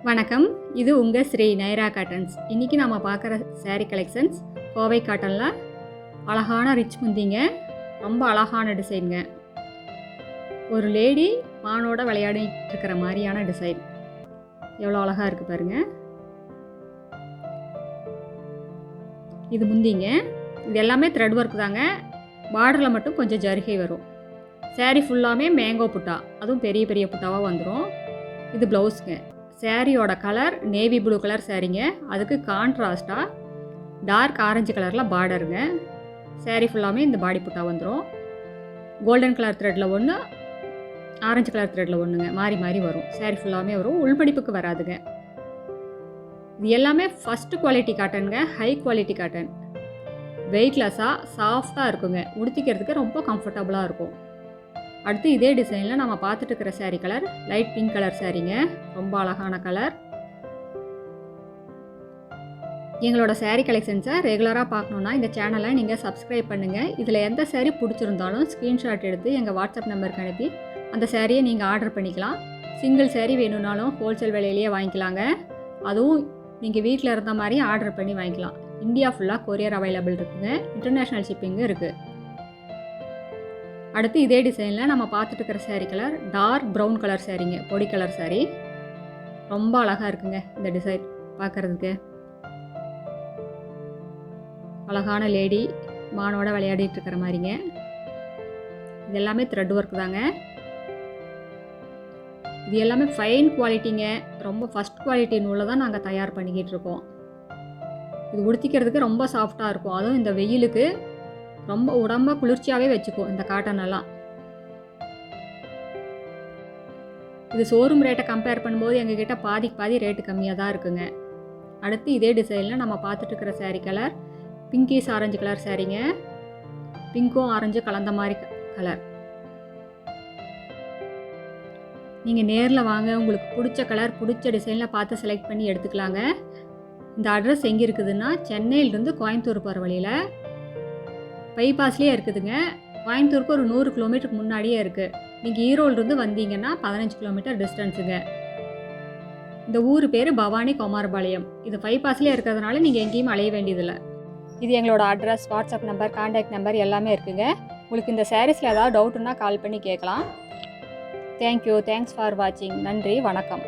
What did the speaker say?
வணக்கம், இது உங்கள் ஸ்ரீ நைரா காட்டன்ஸ். இன்றைக்கி நம்ம பார்க்குற சாரீ கலெக்ஷன்ஸ் கோவை காட்டனில் அழகான ரிச் முந்திங்க. ரொம்ப அழகான டிசைனுங்க. ஒரு லேடி மானோட விளையாடிட்டு இருக்கிற மாதிரியான டிசைன். எவ்வளோ அழகாக இருக்குது பாருங்கள். இது முந்திங்க. இது எல்லாமே த்ரெட் ஒர்க் தாங்க. பார்டரில் மட்டும் கொஞ்சம் ஜரிகை வரும். சாரீ ஃபுல்லாமே மேங்கோ புட்டா, அதுவும் பெரிய பெரிய புட்டாவாக வந்துடும். இது ப்ளவுஸுங்க. சாரியோட கலர் நேவி ப்ளூ கலர் சாரீங்க. அதுக்கு கான்ட்ராஸ்டாக டார்க் ஆரஞ்சு கலரில் பார்டருங்க. சாரீ ஃபுல்லாமே இந்த பாடி புட்டா வந்துடும். கோல்டன் கலர் த்ரெட்டில் ஒன்று, ஆரஞ்சு கலர் த்ரெட்டில் ஒன்றுங்க. மாறி மாறி வரும். சாரீ ஃபுல்லாமே வரும். உள்படிப்புக்கு வராதுங்க. இது எல்லாமே ஃபஸ்ட்டு குவாலிட்டி காட்டனுங்க. High quality cotton. வெயிட்லெஸ்ஸாக சாஃப்டாக இருக்குங்க. உடுத்திக்கிறதுக்கு ரொம்ப கம்ஃபர்டபுளாக இருக்கும். அடுத்து இதே டிசைனில் நம்ம பார்த்துட்டு இருக்கிற sari colour light pink colour சாரீங்க. ரொம்ப அழகான கலர். எங்களோட சாரீ கலெக்ஷன்ஸை ரெகுலராக பார்க்கணுன்னா இந்த சேனலை நீங்கள் சப்ஸ்கிரைப் பண்ணுங்கள். இதில் எந்த சாரீ பிடிச்சிருந்தாலும் ஸ்க்ரீன்ஷாட் எடுத்து எங்கள் வாட்ஸ்அப் நம்பருக்கு அனுப்பி அந்த சாரியை நீங்கள் ஆர்டர் பண்ணிக்கலாம். சிங்கிள் சாரீ வேணும்னாலும் ஹோல்சேல் விலையிலேயே வாங்கிக்கலாங்க. அதுவும் நீங்கள் வீட்டில் இருந்த மாதிரி ஆர்டர் பண்ணி வாங்கிக்கலாம். இந்தியா ஃபுல்லாக கொரியர் அவைலபிள் இருக்குங்க. இன்டர்நேஷ்னல் ஷிப்பிங்கும் இருக்குது. அடுத்து இதே டிசைனில் நம்ம பார்த்துட்டு இருக்கிற sari colour dark brown colour சாரீங்க. பொடி கலர் சாரீ. ரொம்ப அழகாக இருக்குங்க இந்த டிசைன் பார்க்குறதுக்கு. அழகான லேடி மானோட விளையாடிட்டு இருக்கிற மாதிரிங்க. இது எல்லாமே த்ரெட் ஒர்க் தாங்க. இது எல்லாமே ஃபைன் குவாலிட்டிங்க. ரொம்ப ஃபஸ்ட் குவாலிட்டி நூலில் தான் நாங்கள் தயார் பண்ணிக்கிட்டு இருக்கோம். இது உடுத்திக்கிறதுக்கு ரொம்ப சாஃப்டாக இருக்கும். அதுவும் இந்த வெயிலுக்கு ரொம்ப உடம்ப குளிர்ச்சியாகவே வச்சுக்கும் இந்த காட்டன் எல்லாம். இது ஷோரூம் ரேட்டை கம்பேர் பண்ணும்போது எங்ககிட்ட பாதி ரேட்டு கம்மியாக தான் இருக்குங்க. அடுத்து இதே டிசைனில் நம்ம பார்த்துட்டு இருக்கிற sari colour pinkish orange colour சாரீங்க. பிங்க்கும் ஆரஞ்சு கலந்த மாதிரி கலர். நீங்கள் நேரில் வாங்க. உங்களுக்கு பிடிச்ச கலர் பிடிச்ச டிசைனில் பார்த்து செலக்ட் பண்ணி எடுத்துக்கலாங்க. இந்த அட்ரஸ் எங்கே இருக்குதுன்னா சென்னையிலேருந்து கோயம்புத்தூர் போகிற வழியில் பைபாஸ்லேயே இருக்குதுங்க. கோயம்புத்தூருக்கு ஒரு 100 கிலோமீட்டருக்கு முன்னாடியே இருக்குது. நீங்கள் ஈரோடுலேருந்து வந்தீங்கன்னா 15 கிலோமீட்டர் டிஸ்டன்ஸுங்க. இந்த ஊர் பேர் பவானி குமாரபாளையம். இது பைபாஸ்லேயே இருக்கிறதுனால நீங்கள் எங்கேயும் அலைய வேண்டியதில்லை. இது எங்களோட address, WhatsApp number, contact number எல்லாமே இருக்குங்க. உங்களுக்கு இந்த சாரீஸில் ஏதாவது டவுட்டுன்னா கால் பண்ணி கேட்கலாம். தேங்க்யூ. தேங்க்ஸ் ஃபார் வாட்சிங். நன்றி, வணக்கம்.